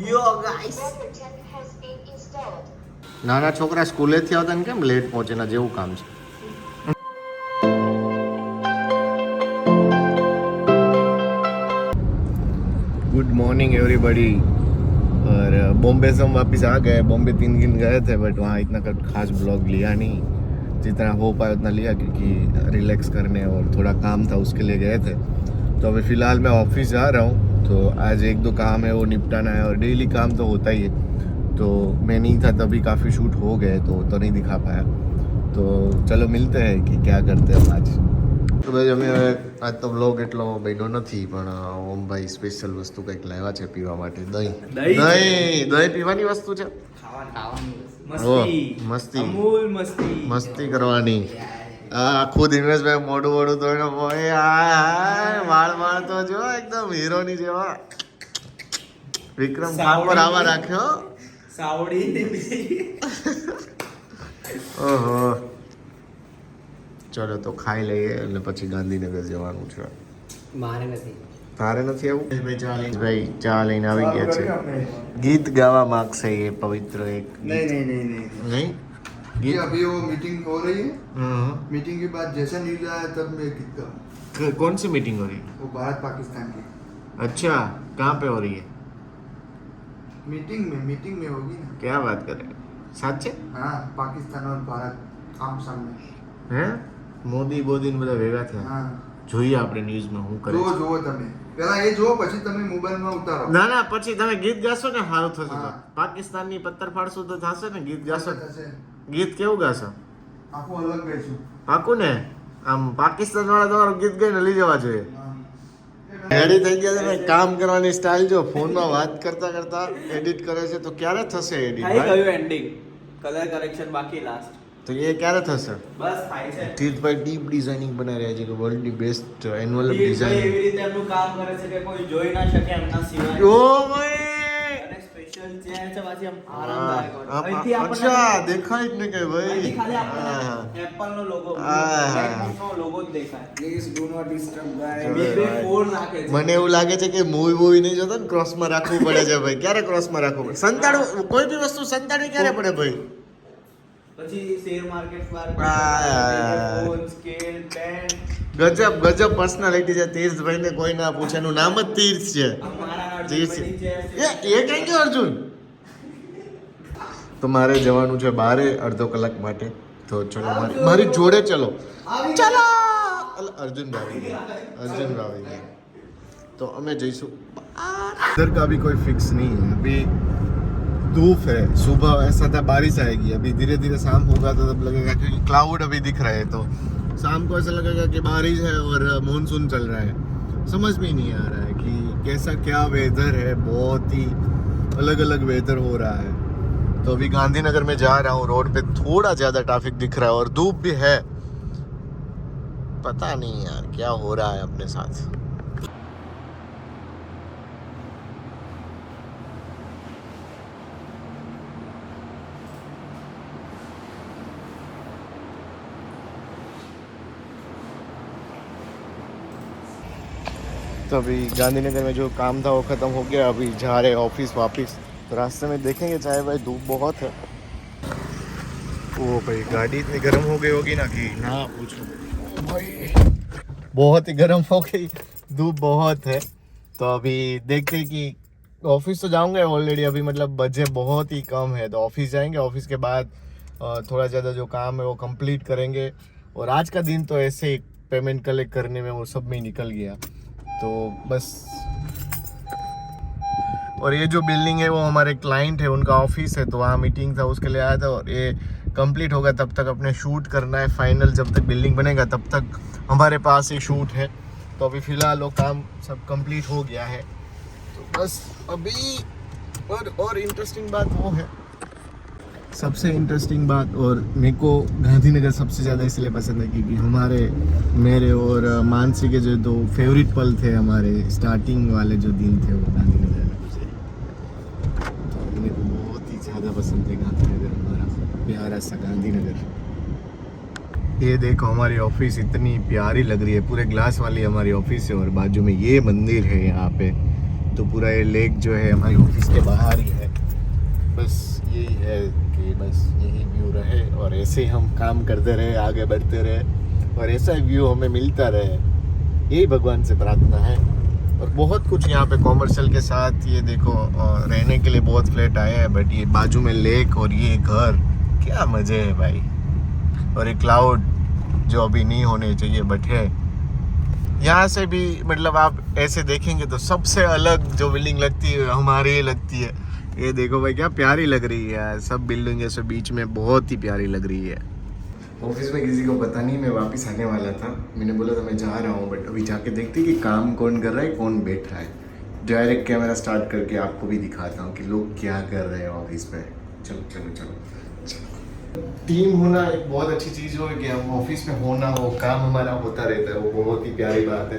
યો ગાઈસ નાના છોકરા સ્કૂલેથી આવતા ને કેમ લેટ પહોંચે ના જેવું કામ છે. Good morning everybody. और बॉम्बे से हम वापस आ गए. बॉम्बे 3 दिन गए थे बट वहाँ इतना खास ब्लॉग लिया नहीं. जितना हो पाया उतना लिया क्योंकि रिलैक्स करने और थोड़ा काम था उसके लिए गए थे. तो अभी फ़िलहाल मैं ऑफिस जा रहा हूँ. तो आज 1-2 काम है वो निपटाना है और डेली काम तो होता ही है. तो मैं नहीं था तभी काफ़ी शूट हो गए तो नहीं दिखा पाया. तो चलो मिलते हैं कि क्या करते हैं आज. તો ભાઈ અમે આજ તો બ્લોગ એટલો બન્યો નથી પણ ઓમભાઈ સ્પેશિયલ વસ્તુ કંઈક લાવ્યા છે પીવા માટે. દહીં પીવાની વસ્તુ છે. મસ્તી કરવાની. આખું દિનેશભાઈ મોઢું ધોઈને વાળ તો જો એકદમ હીરોની જેવા વિક્રમ ઠાકોર આવા રાખ્યો. ઓહો ચલો તો ખાઈ લઈએ અને પછી ગાંધીનગર જવાનું છે. તારે નથી આવું? ભાઈ ચા લઈને આવી ગયા છે. ગીત ગાવા માંગશે એ પવિત્ર એક. નહીં गीत अभी वो मीटिंग हो रही है. मीटिंग के बाद जैसा न्यूज आया तब मैं गीत गाऊं. कौन सी मीटिंग हो रही है? वो भारत पाकिस्तान की. अच्छा कहाँ पे हो रही है? मीटिंग में होगी ना. क्या बात कर रहे हैं? साचे? हाँ पाकिस्तान और भारत आम सामने. हैं? મોદી બોદીને બધા ભેગા થયા. હા જોઈએ આપણે ન્યૂઝમાં હું કરે. જોવો તમે પહેલા એ જોવો પછી તમે મોબાઈલમાં ઉતારો. ના પછી તમે ગીત ગાશો ને સારું થશે. તો પાકિસ્તાનની પત્તર ફાડશો તો થશે ને. ગીત ગાશો ગીત કેવું ગાશો? આખું અલગ ગાઈશું. પાકું ને આમ પાકિસ્તાન વાળા તમારું ગીત ગાઈને લઈ જવા જોઈએ. રેડી થઈ ગયા છે. કામ કરવાની સ્ટાઇલ જો ફોનમાં વાત કરતા એડિટ કરે છે તો ક્યારે થશે એડિટ? ગયું એન્ડિંગ. કલર કરેક્શન બાકી લાસ્ટ. તો એ ક્યારે થશે? બસ થાય છે. તીર્થભાઈ ડીપ ડિઝાઇનિંગ બનાવી રહ્યા છે કે વર્લ્ડની બેસ્ટ એન્વેલપ ડિઝાઇન. એવી રીતે એમનું કામ કરે છે કે કોઈ જોઈ ના શકે એમના સિવાય. ઓ ભાઈ અને સ્પેશિયલ ચેર છે પાછી આમ આરામદાયક હોય. અહીંથી આપણને અચ્છા દેખાય જ ને કે ભાઈ અહીંથી ખાલી આપણને એપલ નો લોગો મેકબુક નો લોગો જ દેખાય. પ્લીઝ ડુ નોટ ડિસ્ટર્બ ગાય. બે ફોન નાખે છે. મને એવું લાગે છે કે મૂવી નહીં જોતા ને ક્રોસમાં રાખવું પડે છે ભાઈ. ક્યારે ક્રોસમાં રાખવું પડે? સંતાડવું કોઈ બી વસ્તુ સંતાડવી ક્યારે પડે ભાઈ? પછી શેર માર્કેટ પર ફોન સ્કેલ પેન ગજબ પર્સનાલિટી છે તીર્થભાઈ ને કોઈ ના પૂછે. એનું નામ જ તીર્થ છે. તીર્થ એ કઈ ગયો અર્જુન? તો મારે જવાનું છે બારે અડધો કલાક માટે. તો ચલો મારી જોડે ચલો. અર્જુન ભાઈ તો અમે જઈશું. इधर का भी कोई फिक्स नहीं है. अभी धूप है. सुबह ऐसा था बारिश आएगी. अभी धीरे धीरे शाम होगा तो तब लगेगा क्योंकि क्लाउड अभी दिख रहे हैं तो शाम को ऐसा लगेगा कि बारिश है और मानसून चल रहा है. समझ में नहीं आ रहा है कि कैसा क्या वेदर है. बहुत ही अलग अलग वेदर हो रहा है. तो अभी गांधीनगर में जा रहा हूँ. रोड पे थोड़ा ज़्यादा ट्रैफिक दिख रहा है और धूप भी है. पता नहीं यार क्या हो रहा है अपने साथ. तो अभी गांधीनगर में जो काम था वो ख़त्म हो गया. अभी जा रहे ऑफिस वापस. तो रास्ते में देखेंगे चाहे भाई धूप बहुत है. वो भाई गाड़ी इतनी गर्म हो गई होगी ना कि ना पूछो भाई. बहुत ही गर्म हो गई. धूप बहुत है. तो अभी देखते हैं कि ऑफिस तो जाऊंगे ऑलरेडी. अभी मतलब बजे बहुत ही कम है तो ऑफिस जाएंगे. ऑफिस के बाद थोड़ा ज़्यादा जो काम है वो कंप्लीट करेंगे. और आज का दिन तो ऐसे ही पेमेंट कलेक्ट करने में वो सब में निकल गया. तो बस. और ये जो बिल्डिंग है वो हमारे क्लाइंट है उनका ऑफिस है. तो वहाँ मीटिंग था उसके लिए आया था. और ये कंप्लीट होगा तब तक अपने शूट करना है फाइनल. जब तक बिल्डिंग बनेगा तब तक हमारे पास ही शूट है. तो अभी फ़िलहाल वो काम सब कंप्लीट हो गया है. तो बस अभी और इंटरेस्टिंग बात वो है. सबसे इंटरेस्टिंग बात और मेरे को गांधीनगर सबसे ज़्यादा इसलिए पसंद है क्योंकि मेरे और मानसी के जो 2 फेवरेट पल थे हमारे स्टार्टिंग वाले जो दिन थे वो गांधीनगर में मुझे. तो मेरे को बहुत ही ज़्यादा पसंद है गांधीनगर. हमारा प्यारा सा गांधीनगर. ये देखो हमारी ऑफिस इतनी प्यारी लग रही है. पूरे ग्लास वाली हमारी ऑफिस है और बाजू में ये मंदिर है. यहाँ पे तो पूरा ये लेक जो है हमारी ऑफिस के बाहर ही है. बस यही है कि बस यही व्यू रहे और ऐसे ही हम काम करते रहे, आगे बढ़ते रहे और ऐसा व्यू हमें मिलता रहे, यही भगवान से प्रार्थना है. और बहुत कुछ यहाँ पे कॉमर्शियल के साथ ये देखो रहने के लिए बहुत फ्लैट आए हैं, बट ये बाजू में लेक और ये घर, क्या मज़े है भाई. और एक क्लाउड जो अभी नहीं होने चाहिए बट है. यहाँ से भी मतलब आप ऐसे देखेंगे तो सबसे अलग जो बिल्डिंग लगती है हमारी लगती है. ये देखो भाई क्या प्यारी लग रही है यार, सब बिल्डिंग ऐसे बीच में बहुत ही प्यारी लग रही है. ऑफिस में किसी को पता नहीं मैं वापस आने वाला था. मैंने बोला था मैं जा रहा हूँ, बट अभी जाके देखते कि काम कौन कर रहा है, कौन बैठा है. डायरेक्ट कैमरा स्टार्ट करके आपको भी दिखाता हूँ कि लोग क्या कर रहे हैं ऑफिस पे. चलो चलो चलो. टीम होना एक बहुत अच्छी चीज़ हो कि हम ऑफिस में होना हो, काम हमारा होता रहता है, वो बहुत ही प्यारी बात है.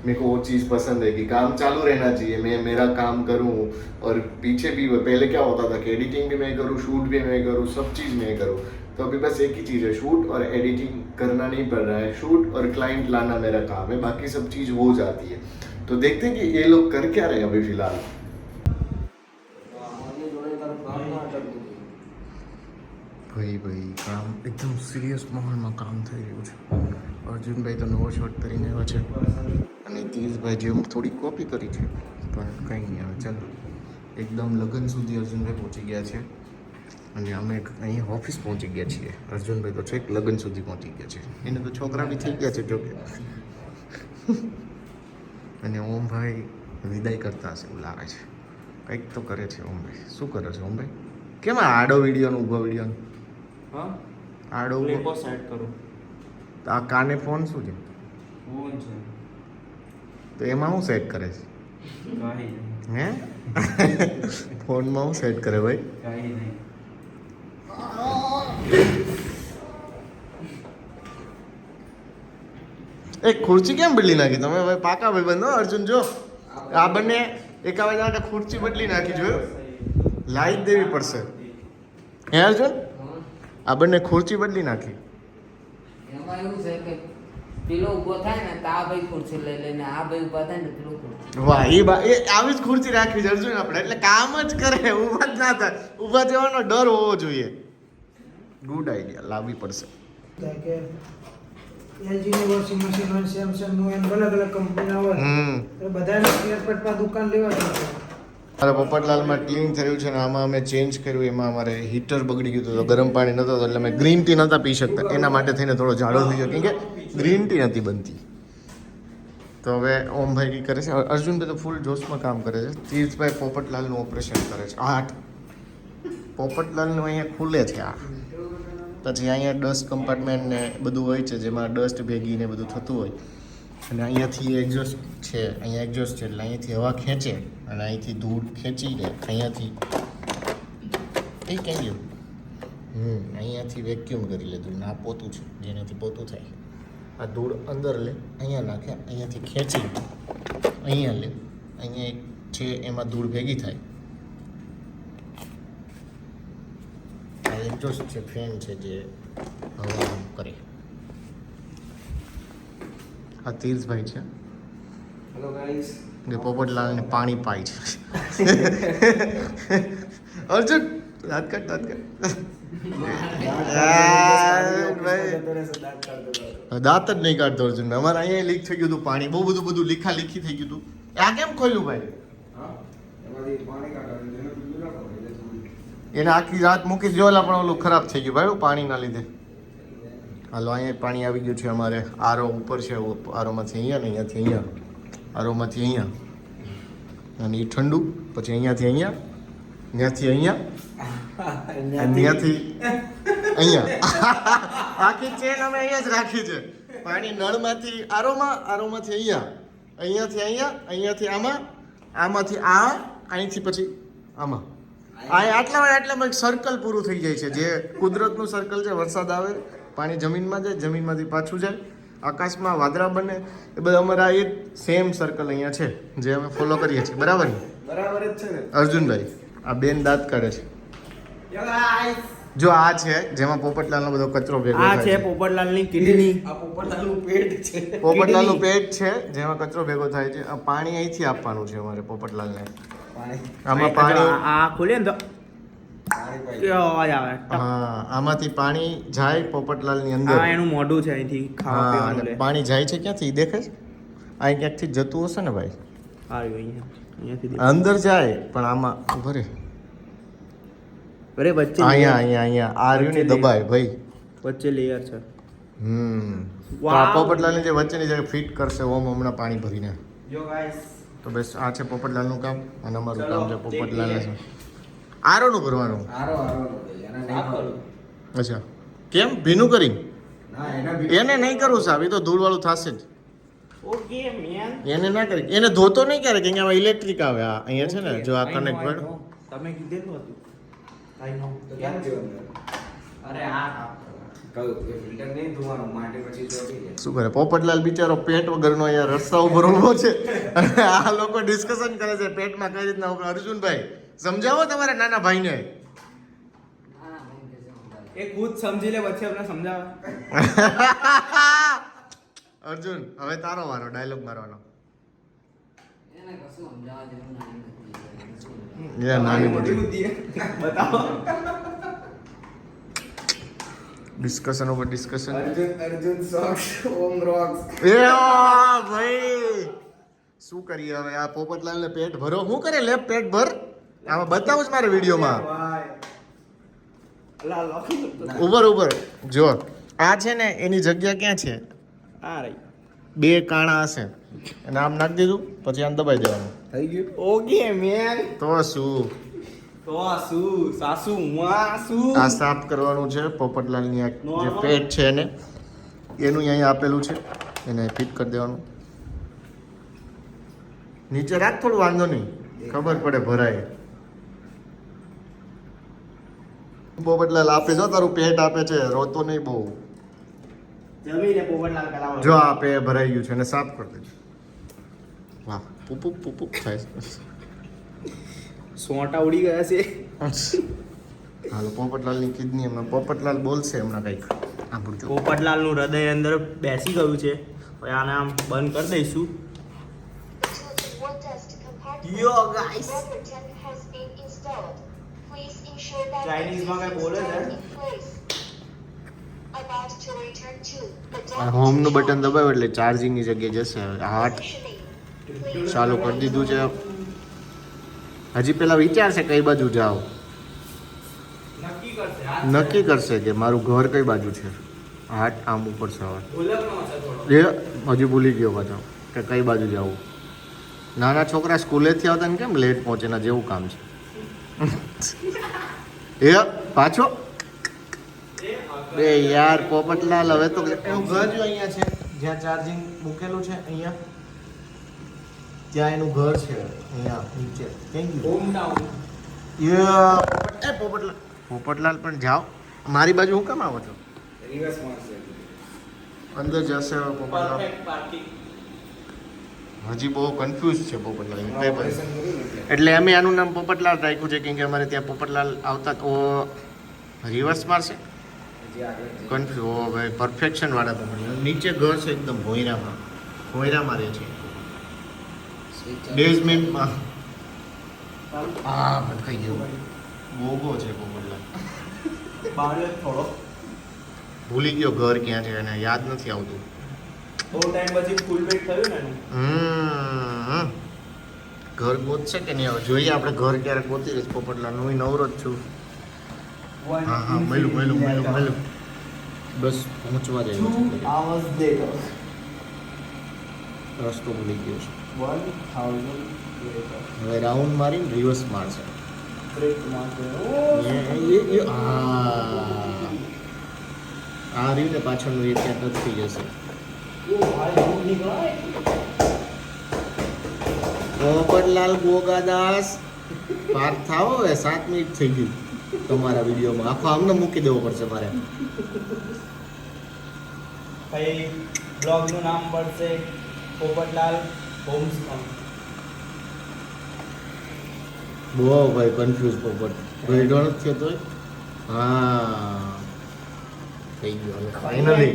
मेरे को वो चीज़ पसंद है कि काम चालू रहना चाहिए, मैं मेरा काम करूँ और पीछे भी. पहले क्या होता था कि एडिटिंग भी मैं करूँ, शूट भी मैं करूँ, सब चीज़ मैं करूँ. तो अभी बस एक ही चीज़ है, शूट और एडिटिंग करना नहीं पड़ रहा है. शूट और क्लाइंट लाना मेरा काम है, बाकी सब चीज़ हो जाती है. तो देखते हैं कि ये लोग कर क्या रहे हैं अभी फिलहाल. ભાઈ કામ એકદમ સિરિયસ માહોલમાં કામ થઈ રહ્યું છે. અર્જુનભાઈ તો નવો શોટ કરીને આવ્યા છે અને તીર્થભાઈ જે થોડી કોપી કરી છે, પણ કંઈ નહીં. હવે ચાલો એકદમ લગન સુધી અર્જુનભાઈ પહોંચી ગયા છે અને અમે અહીં ઓફિસ પહોંચી ગયા છીએ. અર્જુનભાઈ તો છેક લગન સુધી પહોંચી ગયા છે. એને તો છોકરા બી થઈ ગયા છે જોકે. અને ઓમભાઈ વિદાય કરતા હશે એવું લાગે છે. કંઈક તો કરે છે ઓમભાઈ. શું કરે છે ઓમભાઈ? કેમ આડો વિડીયોનો ઊભો વિડીયોનો? હા, આડો ક્લિપો સેટ કરું. આ કાને ફોન શું છે? ફોન છે તો એમાં હું સેટ કરે છે? કાઈ નહીં. હે ફોનમાં હું સેટ કરે ભાઈ? કાઈ નહીં. એક ખુરશી કેમ બદલી નાખી તમે ભાઈ? પાકા ભાઈ બંધો અર્જુન. જો આ બંને એક આવે માટે ખુરશી બદલી નાખી, જોયું? લાઈટ દેવી પડશે. હે અર્જુન, આ બંને ખુરશી બદલી નાખી. એમાં એવું છે કે પેલો ઊભો થાય ને તો આ ભાઈ ખુરશી લઈ લઈને આ ભાઈ ઊભા થાય ને પેલો ખુરશી. વાહ, એ આવી જ ખુરશી રાખવી છે અર્જુન આપણે, એટલે કામ જ કરે, ઊભા જ ના થાય. ઊભા જવાનો ડર હોવો જોઈએ. ગુડ આઈડિયા, લાવવી પડશે. કે એલજીની વોશિંગ મશીન હોય, સેમસંગનું એમ અલગ અલગ કંપનીના હોય, તો બધાને સ્પેરપાર્ટમાં દુકાન લેવા જોઈએ. મારા પોપટલાલમાં ક્લીન થયું છે ને આમાં અમે ચેન્જ કર્યું. એમાં અમારે હીટર બગડી ગયું હતું તો ગરમ પાણી નહોતો, એટલે અમે ગ્રીન ટી નહોતા પી શકતા. એના માટે થઈને થોડો જાડો થઈ ગયો, કેમ કે ગ્રીન ટી નથી બનતી. તો હવે ઓમભાઈ કી કરે છે, અર્જુનભાઈ તો ફૂલ જોશમાં કામ કરે છે. તીર્થભાઈ પોપટલાલનું ઓપરેશન કરે છે. 8 પોપટલાલનું અહીંયા ખુલે છે. આ પછી અહીંયા ડસ્ટ કમ્પાર્ટમેન્ટ ને બધું હોય છે, જેમાં ડસ્ટ ભેગી ને બધું થતું હોય. અને અહીંયાથી એક્ઝોસ્ટ છે, અહીંયા એક્ઝોસ્ટ છે એટલે અહીંયાથી હવા ખેંચે અને અહીંથી ધૂળ ખેંચી લે. અહીંયાથી એ કઈ ગયું, અહીંયાથી વેક્યુમ કરી લે ધૂળ. આ પોતું છે, જેનાથી પોતું થાય. આ ધૂળ અંદર લે, અહીંયા નાખે, અહીંયાથી ખેંચી અહીંયા લે, અહીંયા એક છે એમાં ધૂળ ભેગી થાય. આ એક્ઝોસ્ટ છે, ફેન છે જે હવા કરે. આ તીર્થભાઈ છે, હેલો ગાઈસ. જે પોપટલાલને પાણી પાય છે. અર્જુન દાંત કાઢ, દાંત કાઢ. દાંત જ નહીં કાઢતો અર્જુન. અમારે અહીંયા લીક થઈ ગયું હતું પાણી, બહુ બધું લીખા લીખી થઈ ગયું હતું. આ કેમ ખોલ્યું ભાઈ? એને આખી રાત મૂકી જોયેલા પણ ઓલું ખરાબ થઈ ગયું ભાઈ પાણીના લીધે. હાલો, અહીંયા પાણી આવી ગયું છે અમારે. આરો ઉપર છે, આરોમાંથી અહીંયા ને અહીંયાથી અહીંયા, આરોમાંથી અહીંયા, અને એ ઠંડુ. પછી અહીંયાથી અહીંયા, ત્યાંથી અહીંયા, ત્યાંથી અહીંયા. આખી ચેન અમે અહીંયા જ રાખી છે. પાણી નળમાંથી આરોમાં, આરોમાંથી અહીંયા, અહીંયાથી અહીંયા, અહીંયાથી આમાં, આમાંથી આ, અહીંથી પછી આમાં. આટલામાં એક સર્કલ પૂરું થઈ જાય છે, જે કુદરતનું સર્કલ છે. વરસાદ આવે, પાણી જમીનમાં જાય, જમીનમાંથી પાછું જાય, આકાશમાં વાદળા બને. એ બધા અમારા એક સેમ સર્કલ અહીંયા છે, જે અમે ફોલો કરીએ છીએ. બરાબર ને? બરાબર જ છે ને અર્જુનભાઈ? આ બેન દાંત કાઢે છે. જો આ છે જેમાં પોપટલાલનો બધો કચરો ભેગો આ થાય છે પોપટલાલની કિડની આ પોપટલાલનું પેટ છે પોપટલાલનું પેટ છે જેમાં કચરો ભેગો થાય છે આ પાણી અહીંથી આપવાનું છે અમારે પોપટલાલને આમાં પાણી આ ખોલીએ ને તો કેવો અવાજ આવે હા આમાંથી પાણી જાય પોપટલાલની અંદર આ એનું મોઢું છે અહીંથી ખાવા હા પીવાનું અને લે પાણી જાય છે ક્યાંથી ઈ દેખાય છે અહીં ક્યાંકથી જતું હશે ને ભાઈ આવ્યું અહીંયાથી અંદર જાય પણ આમાં ઉભો રે અરે વચ્ચે અહીંયા આ રહ્યું ને દબાય ભાઈ વચ્ચે લેયર છે તો આ પોપટલાલની જે વચ્ચેની જગ્યાએ ફિટ કરશે ઓમ હમણાં પાણી ભરીને જો ગાઈસ તો બસ આ છે પોપટલાલનું કામ અને અમારું કામ છે પોપટલાલને છે આરોનું ભરવાનું અચ્છા કેમ ભીનું કરી એને નહીં કરવું સાહેબ એ તો ધૂળવાળું થશે જ ઓકે મેન એને ના કરી એને ધોતો નહીં ક્યારે કે આમાં ઇલેક્ટ્રિક આવે આ અહીંયા છે ને જો આ કનેક્ટ હોય તમે કીધેલું હતું આઈ નો અરે આ શું કરે પોપટલાલ બિચારો પેટ વગરનો અહીંયા રસ્તા ઉપર ઊભો છે અને આ લોકો ડિસ્કશન કરે છે પેટમાં કઈ રીતના ઉભો. અર્જુનભાઈ સમજાવો તમારા નાના ભાઈને એ ખુદ સમજી લે પછી અમને સમજાવે અર્જુન હવે તારો વારો ડાયલોગ મારવાનો એને કશું સમજાવવા જેવું નથી. નાની મોટી બતાવો ડિસ્કશન ઉપર ડિસ્કશન अर्जुन सॉक्स ओम रॉक्स એ ભાઈ શું કરીએ હવે આ પોપટલાલને પેટ ભરો શું કરે લે પેટ ભર આમાં બતાવું જ મારે વિડીયોમાં ઉપર ઉપર જો આ છે ને એની જગ્યા ક્યાં છે આ રહી બે કાણા હશે અને આમ નાખી દીધું પછી આમ દબાઈ દેવાનું થઈ ગયું ઓકે મેન તો શું તો આ શું સાસુ માં શું આ સાફ કરવાનું છે પોપટલાલની આ જે પેટ છે એને એનું અહીંયા આપેલું છે એને ફિટ કરી દેવાનું નીચે રાખ થોડું વાંધો નહીં ખબર પડે ભરાય પોપટલાલ આપે જો તારું પેટ આપે છે રોતો નહીં બહુ જમીને પોપટલાલ કરાવો જો આપે ભરાઈ ગયું છે અને સાફ કરી દેજો વાહ પૂપુ પૂપુ થાય છે સોટા ઉડી ગયા છે હાલો પોપટલાલની કિડની હમણાં પોપટલાલ બોલશે હમણાં કંઈક સાંભળજો પોપટલાલનું હૃદય અંદર બેસી ગયું છે હવે આને આમ બંધ કરી દઈશું Yo, guys. Chinese માં કઈ બોલે છે આ હોમનું બટન દબાવ્યું એટલે ચાર્જિંગની જગ્યાએ જશે હાટ ચાલુ કરી દીધું છે હજી પેલા વિચારશે કઈ બાજુ જાઓ નક્કી કરશે આ નક્કી કરશે કે મારું ઘર કઈ બાજુ છે હાટ આમ ઉપર છે હવે ભૂલકનો છે થોડો એ હજી ભૂલી ગયો પાછો કે કઈ બાજુ જવું નાના છોકરા સ્કૂલેથી આવતા ને કેમ લેટ પહોંચે ના જેવું કામ છે એ પાછો બે યાર પોપટલાલ હવે તો એનું ઘર જો અહીંયા છે જ્યાં ચાર્જિંગ મૂકેલું છે અહીંયા ત્યાં એનું ઘર છે અહીંયા નીચે થેન્ક યુ હોમ ટાઉન એ પોપટલાલ પણ જાઓ મારી બાજુ હું કેમ આવો છો रिवर्स मारसे અંદર જશે હવે પોપટલાલ પરફેક્ટ પાર્કિંગ હજી બહુ કન્ફ્યુઝ છે પોપટલાલ કઈ બાજુ ऑपरेशन करूं એટલે એટલે અમે આનું નામ પોપટલાલ રાખ્યું છે કેમ કે અમારે ત્યાં પોપટલાલ આવતા તો રિવર્સ મારશે જે આગળ કન્ફ્યુઝ ઓ ભાઈ પરફેક્શન વાળા પોપટલાલ નીચે ઘર છે એકદમ ભોયરામાં રહે છે બેઝમેન્ટમાં આ ભટકાઈ ગયો બોગો છે પોપટલાલ બહાર થોડો ભૂલી ગયો ઘર ક્યાં છે એને યાદ નથી આવતું બહુ ટાઈમ પછી ફૂલ વેટ થયું ને એનું ઘર ગોતશે કે નહીં હવે જોઈએ આપણે ઘર ક્યારે ગોતી રહીશ પોપટલાલ હું નવરો જ છું હા હા મળ્યું બસ પહોંચવા દે hours later રસ્તો ભૂલી ગયો છે 1000 later હવે રાઉન્ડ મારીને રિવર્સ મારશે બ્રેક મારશે આ રહ્યું ને પાછળનું એ ત્યાં ટચ થઈ જશે ઓ ભાઈ ધૂળ નીકળાય પોપટલાલ ગોગાદાસ પાર થાઓ હવે 7 મિનિટ થઈ ગઈ તમારા વિડીયોમાં આખો આમને મૂકી દેવો પડશે મારે ભાઈ બ્લોગનું નામ પડશે પોપટલાલ હોમ્સ બહુ ભાઈ કન્ફ્યુઝ પોપટ ગઈડો નથી થયો તોય હા થઈ ગયું finally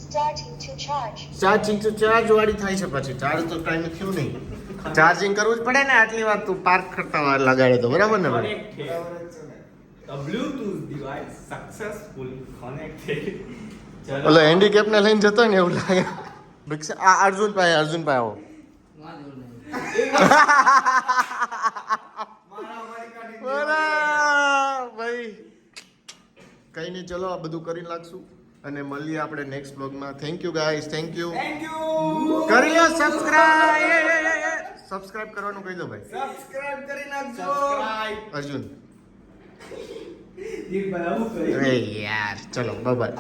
Starting to charge. Charging તો ચાર્જ વાળી થાય છે પછી ચાર્જ તો ટાઈમ થયું નહીં ચાર્જિંગ કરવું જ પડે ને આટલી વાર તું પાર્ક કરતા વાર લગાડે તો બરાબર ને ભાઈ The Bluetooth device successfully connected. ચલો. ઓલો હેન્ડીકેપ ને લઈને જતો ને એવું લાગે આ અર્જુન ભાઈ આવો વાંધો નહીં. ભાઈ કઈ નહીં ચલો આ બધું કરી નાખશું અને મળીએ આપણે નેક્સ્ટ બ્લોગમાં thank you guys thank you Thank you. કરી લો સબસ્ક્રાઇબ કરવાનું કહી દો ભાઈ Subscribe કરી નાખજો. અર્જુન એક બાર આવું કરી. અરે યાર ચલો બાય બાય